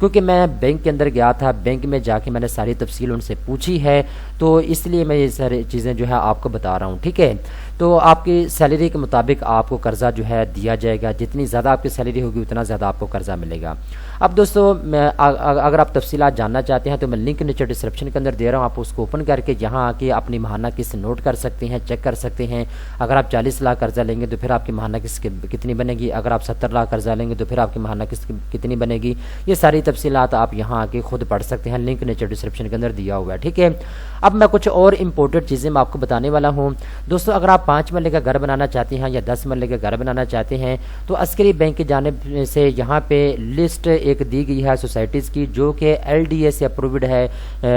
کیونکہ میں بینک کے اندر گیا تھا، بینک میں جا کے میں نے ساری تفصیل ان سے پوچھی ہے، تو اس لیے میں یہ ساری چیزیں جو ہے آپ کو بتا رہا ہوں، ٹھیک ہے۔ تو آپ کی سیلری کے مطابق آپ کو قرضہ جو ہے دیا جائے گا، جتنی زیادہ آپ کی سیلری ہوگی اتنا زیادہ آپ کو قرضہ ملے گا۔ اب دوستو اگر آپ تفصیلات جاننا چاہتے ہیں تو میں لنک نیچے ڈسکرپشن کے اندر دے رہا ہوں، آپ اس کو اوپن کر کے یہاں آ کے اپنی ماہانہ قسط نوٹ کر سکتے ہیں، چیک کر سکتے ہیں۔ اگر آپ 40 لاکھ قرضہ لیں گے تو پھر آپ کی ماہانہ قسط کتنی بنے گی، اگر آپ 70 لاکھ قرضہ لیں گے تو پھر آپ کی ماہانہ قسط کتنی بنے گی، یہ ساری تفصیلات آپ یہاں آ کے خود پڑھ سکتے ہیں، لنک نیچے ڈسکرپشن کے اندر دیا ہوا ہے، ٹھیک ہے۔ اب میں کچھ اور امپورٹنٹ چیزیں میں آپ کو بتانے والا ہوں دوستو۔ اگر آپ 5 مرلے کا گھر بنانا چاہتے ہیں یا 10 مرلے کا گھر بنانا چاہتے ہیں تو عسکری بینک کی جانب سے یہاں پہ لسٹ ایک دی گئی ہے سوسائٹیز کی، جو کہ LDA سے اپرووڈ ہے،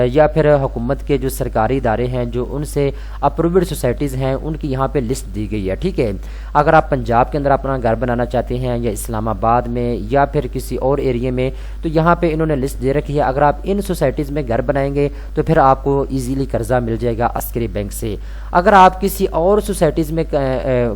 یا پھر حکومت کے جو سرکاری ادارے ہیں جو ان سے اپرووڈ سوسائٹیز ہیں ان کی یہاں پہ لسٹ دی گئی ہے، ٹھیک ہے۔ اگر آپ پنجاب کے اندر اپنا گھر بنانا چاہتے ہیں یا اسلام آباد میں یا پھر کسی اور ایریے میں تو یہاں پہ انہوں نے لسٹ دے رکھی ہے۔ اگر آپ ان سوسائٹیز میں گھر بنائیں گے تو پھر آپ کو ایزیلی قرضہ مل جائے گا عسکری بینک سے۔ اگر آپ کسی اور سوسائٹیز میں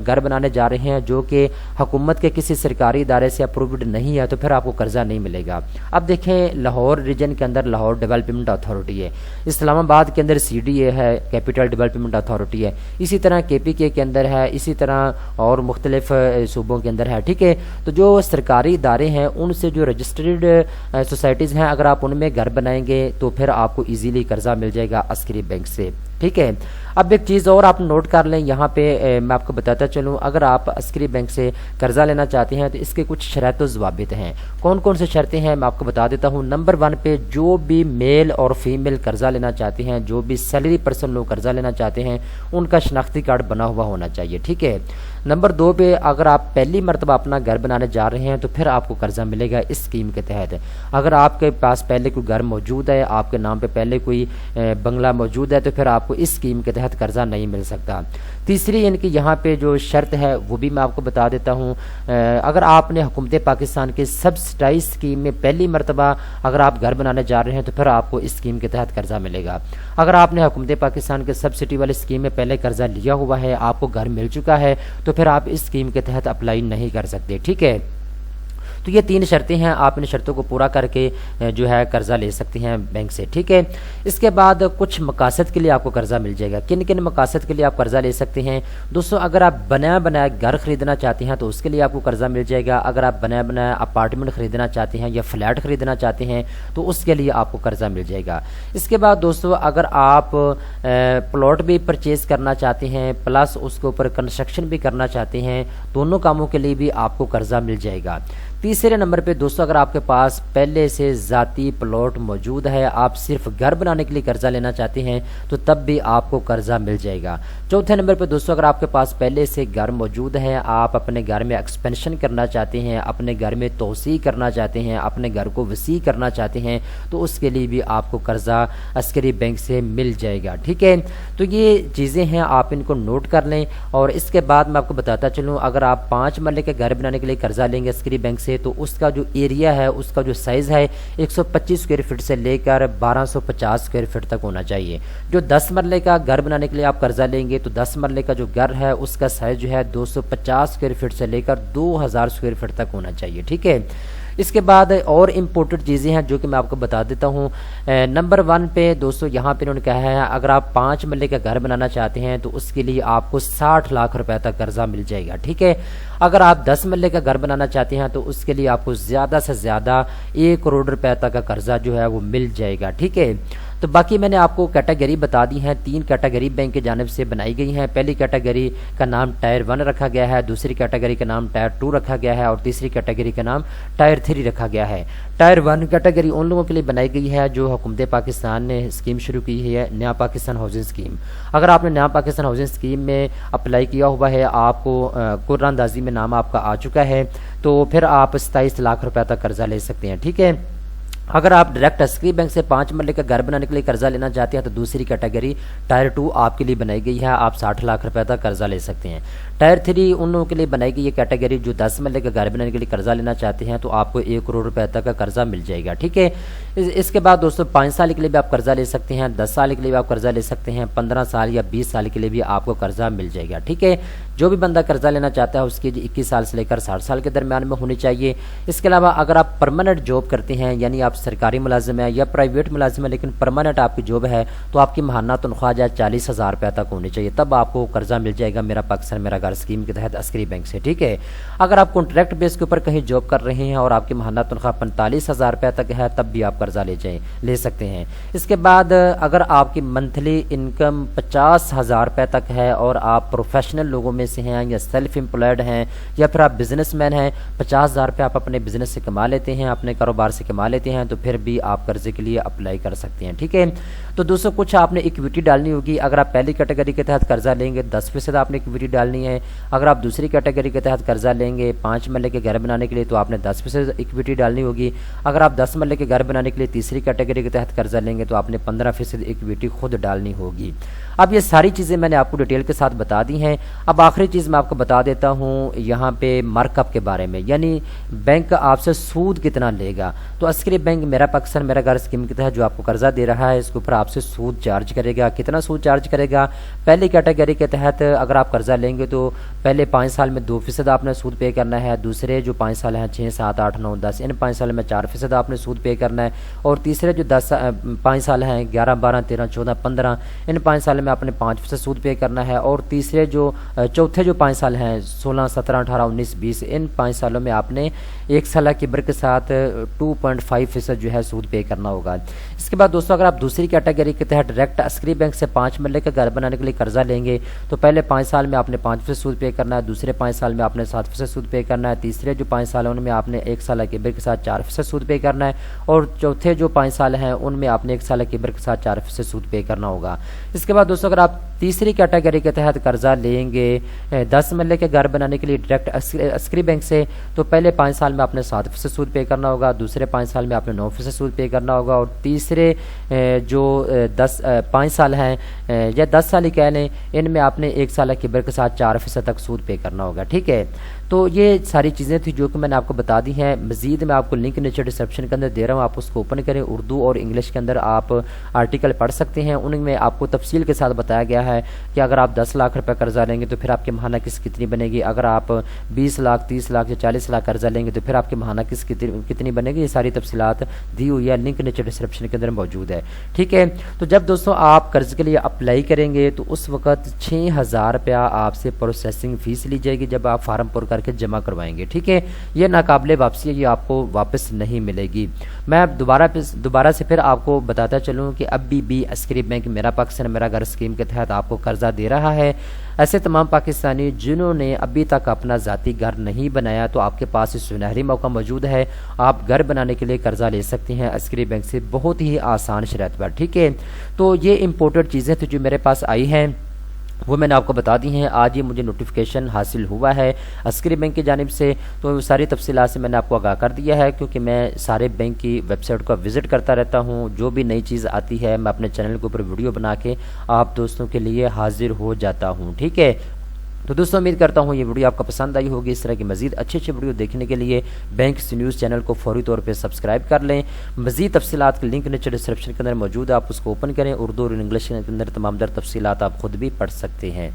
گھر بنانے جا رہے ہیں جو کہ حکومت کے کسی سرکاری ادارے سے اپرووڈ نہیں ہے تو پھر آپ کو قرضہ نہیں ملے گا۔ اب دیکھیں لاہور ریجن کے اندر لاہور ڈیولپمنٹ اتھارٹی ہے، اسلام آباد کے اندر CDA ہے، کیپٹل ڈیولپمنٹ اتھارٹی ہے، اسی طرح KPK کے اندر ہے، اسی طرح اور مختلف صوبوں کے اندر ہے، ٹھیک ہے۔ تو جو سرکاری ادارے ہیں ان سے جو رجسٹرڈ سوسائٹیز ہیں اگر آپ ان میں گھر بنائیں گے تو پھر آپ کو ایزیلی قرضہ مل جائے گا عسکری بینک سے، ٹھیک ہے۔ اب ایک چیز اور آپ نوٹ کر لیں، یہاں پہ میں آپ کو بتاتا چلوں، اگر آپ عسکری بینک سے قرضہ لینا چاہتے ہیں تو اس کے کچھ شرائط و ضوابط ہیں۔ کون کون سے شرطیں ہیں میں آپ کو بتا دیتا ہوں۔ نمبر 1 پہ جو بھی میل اور فیمیل قرضہ لینا چاہتے ہیں، جو بھی سیلری پرسن لوگ قرضہ لینا چاہتے ہیں ان کا شناختی کارڈ بنا ہوا ہونا چاہیے، ٹھیک ہے۔ نمبر 2 پہ اگر آپ پہلی مرتبہ اپنا گھر بنانے جا رہے ہیں تو پھر آپ کو قرضہ ملے گا اس اسکیم کے تحت۔ اگر آپ کے پاس پہلے کوئی گھر موجود ہے، آپ کے نام پہ پہلے کوئی بنگلہ موجود ہے تو پھر آپ کو اس اسکیم کے تحت قرضہ نہیں مل سکتا۔ تیسری ان کی یہاں پہ جو شرط ہے وہ بھی میں آپ کو بتا دیتا ہوں۔ اگر آپ نے حکومت پاکستان کے سبسڈائز اسکیم میں پہلی مرتبہ اگر آپ گھر بنانے جا رہے ہیں تو پھر آپ کو اس اسکیم کے تحت قرضہ ملے گا۔ اگر آپ نے حکومت پاکستان کے سبسڈی والے اسکیم میں پہلے قرضہ لیا ہوا ہے، آپ کو گھر مل چکا ہے تو پھر آپ اس اسکیم کے تحت اپلائی نہیں کر سکتے، ٹھیک ہے۔ تو یہ 3 شرطیں ہیں، آپ ان شرطوں کو پورا کر کے جو ہے قرضہ لے سکتے ہیں بینک سے، ٹھیک ہے۔ اس کے بعد کچھ مقاصد کے لیے آپ کو قرضہ مل جائے گا۔ کن کن مقاصد کے لیے آپ قرضہ لے سکتے ہیں دوستو؟ اگر آپ بنایا گھر خریدنا چاہتے ہیں تو اس کے لیے آپ کو قرضہ مل جائے گا۔ اگر آپ بنایا اپارٹمنٹ خریدنا چاہتے ہیں یا فلیٹ خریدنا چاہتے ہیں تو اس کے لیے آپ کو قرضہ مل جائے گا۔ اس کے بعد دوستو اگر آپ پلاٹ بھی پرچیز کرنا چاہتے ہیں پلس اس کے اوپر کنسٹرکشن بھی کرنا چاہتے ہیں، دونوں کاموں کے لیے بھی آپ کو قرضہ مل جائے گا۔ تیسرے نمبر پہ دوستو اگر آپ کے پاس پہلے سے ذاتی پلاٹ موجود ہے، آپ صرف گھر بنانے کے لیے قرضہ لینا چاہتے ہیں تو تب بھی آپ کو قرضہ مل جائے گا۔ چوتھے نمبر پہ دوستو اگر آپ کے پاس پہلے سے گھر موجود ہے، آپ اپنے گھر میں ایکسپینشن کرنا چاہتے ہیں، اپنے گھر میں توسیع کرنا چاہتے ہیں، اپنے گھر کو وسیع کرنا چاہتے ہیں تو اس کے لیے بھی آپ کو قرضہ عسکری بینک سے مل جائے گا، ٹھیک ہے۔ تو یہ چیزیں ہیں، آپ ان کو نوٹ کر لیں۔ اور اس کے بعد میں آپ کو بتاتا چلوں، اگر آپ 5 مرلے کے گھر بنانے کے لیے قرضہ لیں گے عسکری بینک سے تو اس کا جو ایریا ہے، اس کا جو سائز ہے 125 اسکوائر فٹ سے لے کر 1250 اسکوائر فٹ تک ہونا چاہیے۔ جو 10 مرلے کا گھر بنانے کے لیے آپ قرضہ لیں گے تو 10 مرلے کا جو گھر ہے اس کا سائز جو ہے 250 اسکوائر فٹ سے لے کر 2000 اسکوائر فٹ تک ہونا چاہیے، ٹھیک ہے۔ اس کے بعد اور امپورٹنٹ چیزیں ہیں جو کہ میں آپ کو بتا دیتا ہوں۔ نمبر 1 پہ دوستو یہاں پہ انہوں نے کہا ہے اگر آپ 5 مرلے کا گھر بنانا چاہتے ہیں تو اس کے لیے آپ کو 60 لاکھ روپے تک قرضہ مل جائے گا، ٹھیک ہے۔ اگر آپ 10 مرلے کا گھر بنانا چاہتے ہیں تو اس کے لیے آپ کو زیادہ سے زیادہ 1 کروڑ روپے تک کا قرضہ جو ہے وہ مل جائے گا، ٹھیک ہے۔ تو باقی میں نے آپ کو کیٹیگری بتا دی ہیں، 3 کیٹیگری بینک کی جانب سے بنائی گئی ہیں۔ پہلی کیٹیگری کا نام ٹائر 1 رکھا گیا ہے، دوسری کیٹیگری کا نام ٹائر 2 رکھا گیا ہے اور تیسری کیٹیگری کا نام ٹائر 3 رکھا گیا ہے۔ ٹائر 1 کیٹیگری ان لوگوں کے لیے بنائی گئی ہے جو حکومت پاکستان نے اسکیم شروع کی ہے، نیا پاکستان ہاؤسنگ اسکیم۔ اگر آپ نے نیا پاکستان ہاؤسنگ اسکیم میں اپلائی کیا ہوا ہے، آپ کو قرعہ اندازی میں نام آپ کا آ چکا ہے تو پھر آپ 27 لاکھ روپے تک قرضہ لے سکتے ہیں، ٹھیک ہے۔ اگر آپ ڈائریکٹ عسکری بینک سے 5 مرلے کا گھر بنانے کے لیے قرضہ لینا چاہتے ہیں تو دوسری کیٹیگری ٹائر 2 آپ کے لیے بنائی گئی ہے، آپ 60 لاکھ روپے تک قرضہ لے سکتے ہیں۔ ٹائر 3 ان لوگوں کے لیے بنائی گئی یہ کیٹیگری جو 10 مرلے کا گھر بنانے کے لیے قرضہ لینا چاہتے ہیں تو آپ کو 1 کروڑ روپے تک کا قرضہ مل جائے گا، ٹھیک ہے۔ اس کے بعد دوستوں 5 سال کے لیے بھی آپ قرضہ لے سکتے ہیں، 10 سال کے لیے بھی آپ قرضہ لے سکتے ہیں، 15 سال یا 20 سال کے لیے بھی آپ کو قرضہ مل جائے گا، ٹھیک ہے۔ جو بھی بندہ قرضہ لینا چاہتا ہے اس کی 21 سال سے لے کر 60 سال کے درمیان میں ہونی چاہیے۔ اس کے علاوہ اگر آپ پرماننٹ جاب کرتے ہیں، یعنی آپ سرکاری ملازم ہیں یا پرائیویٹ ملازم ہیں لیکن پرماننٹ آپ کی جاب ہے، تو آپ کی ماہانہ تنخواہ جو ہے 40,000 روپیہ تک ہونی چاہیے، تب آپ کو قرضہ مل جائے گا میرا پاکستان میرا گھر اسکیم کے تحت عسکری بینک سے، ٹھیک ہے۔ اگر آپ کانٹریکٹ بیس کے اوپر کہیں جاب کر رہے ہیں اور آپ کی ماہانہ تنخواہ 45,000 روپیہ تک ہے، تب بھی آپ قرضہ لے سکتے ہیں۔ اس کے بعد اگر آپ کی منتھلی انکم 50,000 روپے تک ہے اور آپ پروفیشنل لوگوں میں سے ہیں یا سیلف امپلائڈ ہیں یا پھر آپ بزنس مین ہیں، 50,000 روپے آپ اپنے بزنس سے کما لیتے ہیں، اپنے کاروبار سے کما لیتے ہیں، تو پھر بھی آپ قرضے کے لیے اپلائی کر سکتے ہیں، ٹھیک ہے۔ تو دوستوں کچھ آپ نے ایکویٹی ڈالنی ہوگی۔ اگر آپ پہلی کیٹیگری کے تحت قرضہ لیں گے 10% آپ نے ایکویٹی ڈالنی ہے۔ اگر آپ دوسری کیٹیگری کے تحت قرضہ لیں گے 5 مرلے کے گھر بنانے کے لیے تو آپ نے 10% ایکویٹی ڈالنی ہوگی۔ اگر آپ 10 مرلے کے گھر بنانے کے لیے تیسری کیٹیگری کے تحت قرضہ لیں گے تو آپ نے 15% ایکویٹی خود ڈالنی ہوگی۔ اب یہ ساری چیزیں میں نے آپ کو ڈیٹیل کے ساتھ بتا دی ہیں۔ اب آخری چیز میں آپ کو بتا دیتا ہوں یہاں پہ مارک اپ کے بارے میں، یعنی بینک آپ سے سود کتنا لے گا۔ تو عسکری بینک میرا پاکستان میرا گھر اسکیم کے تحت جو آپ کو قرضہ دے رہا ہے اس کے اوپر آپ سے سود چارج کرے گا۔ کتنا سود چارج کرے گا؟ پہلی کیٹیگری کے تحت اگر آپ قرضہ لیں گے تو پہلے 5 سال میں 2% آپ نے سود پے کرنا ہے، دوسرے جو 5 سال ہیں 6 7 8 9 10 ان 5 سال میں 4% آپ نے سود پے کرنا ہے، اور تیسرے جو 5 سال ہیں 11 12 13 14 15 ان 5 سال میں آپ نے 5% سود پے کرنا ہے، اور تیسرے جو چوتھے جو 5 سال ہیں 16 17 18 19 20 ان 5 سالوں میں آپ نے 1 سالہ کبر کے ساتھ 2.5% جو ہے سود پے کرنا ہوگا۔ اس کے بعد دوستوں اگر آپ دوسری کیٹیگری کے تحت ڈائریکٹ عسکری بینک سے 5 مرلے کا گھر بنانے کے لیے قرضہ لیں گے تو پہلے 5 سال میں آپ نے 5% سود پے کرنا ہے، دوسرے 5 سال میں آپ نے 7% سود پے کرنا ہے، تیسرے جو 5 سال ہیں ان میں آپ نے 1 سالہ کبر کے ساتھ 4% سود پے کرنا ہے، اور چوتھے جو 5 سال ہیں ان میں آپ نے 1 سالہ کبر کے ساتھ 4% سود پے کرنا ہوگا۔ اس کے بعد دوستوں اگر آپ تیسری کیٹیگری کے تحت قرضہ لیں گے 10 مرلے کے گھر بنانے کے لیے ڈائریکٹ عسکری بینک سے تو پہلے 5 سال میں آپ نے 7% سود پے کرنا ہوگا، دوسرے 5 سال میں آپ نے 9% سود پے کرنا ہوگا، اور تیسرے جو 5 سال ہیں یا 10 سال ہی کہہ لیں ان میں آپ نے 1 سالہ کبر کے ساتھ 4% تک سود پے کرنا ہوگا، ٹھیک ہے۔ تو یہ ساری چیزیں تھیں جو کہ میں نے آپ کو بتا دی ہیں۔ مزید میں آپ کو لنک نیچے ڈسکرپشن کے اندر دے رہا ہوں، آپ اس کو اوپن کریں، اردو اور انگلش کے اندر آپ آرٹیکل پڑھ سکتے ہیں، ان میں آپ کو تفصیل کے ساتھ بتایا گیا ہے کہ اگر آپ 10 لاکھ روپے قرضہ لیں گے تو پھر آپ کی ماہانہ قسط کتنی بنے گی، اگر آپ 20 لاکھ 30 لاکھ یا 40 لاکھ قرضہ لیں گے تو پھر آپ کی ماہانہ قسط کتنی بنے گی، یہ ساری تفصیلات دی ہوئی ہے، لنک نیچے ڈسکرپشن کے اندر موجود ہے، ٹھیک ہے۔ تو جب دوستوں آپ قرض کے لیے اپلائی کریں گے تو اس وقت 6,000 روپیہ آپ سے پروسیسنگ فیس لی جائے گی جب آپ فارم پر کر کے جمع کروائیں گے، ٹھیک ہے۔ یہ ناقابل واپسی ہے، یہ آپ کو واپس نہیں ملے گی۔ میں دوبارہ سے پھر آپ کو بتاتا چلوں کہ ابھی بھی عسکری بینک میرا پاکستان میرا گھر اسکیم کے تحت آپ کو قرضہ دے رہا ہے۔ ایسے تمام پاکستانی جنہوں نے ابھی تک اپنا ذاتی گھر نہیں بنایا تو آپ کے پاس سنہری موقع موجود ہے، آپ گھر بنانے کے لیے قرضہ لے سکتے ہیں عسکری بینک سے بہت ہی آسان شرائط پر، ٹھیک ہے۔ تو یہ امپورٹڈ چیزیں تھیں جو میرے پاس آئی ہیں وہ میں نے آپ کو بتا دی ہیں۔ آج یہ مجھے نوٹیفیکیشن حاصل ہوا ہے عسکری بینک کی جانب سے، تو ساری تفصیلات سے میں نے آپ کو آگاہ کر دیا ہے، کیونکہ میں سارے بینک کی ویب سائٹ کو وزٹ کرتا رہتا ہوں، جو بھی نئی چیز آتی ہے میں اپنے چینل کے اوپر ویڈیو بنا کے آپ دوستوں کے لیے حاضر ہو جاتا ہوں، ٹھیک ہے۔ تو دوستوں امید کرتا ہوں یہ ویڈیو آپ کو پسند آئی ہوگی۔ اس طرح کی مزید اچھے ویڈیو دیکھنے کے لیے بینکس نیوز چینل کو فوری طور پہ سبسکرائب کر لیں۔ مزید تفصیلات کے لنک نیچے ڈسکرپشن کے اندر موجود ہے، آپ اس کو اوپن کریں، اردو اور انگلش کے اندر تمام تفصیلات آپ خود بھی پڑھ سکتے ہیں۔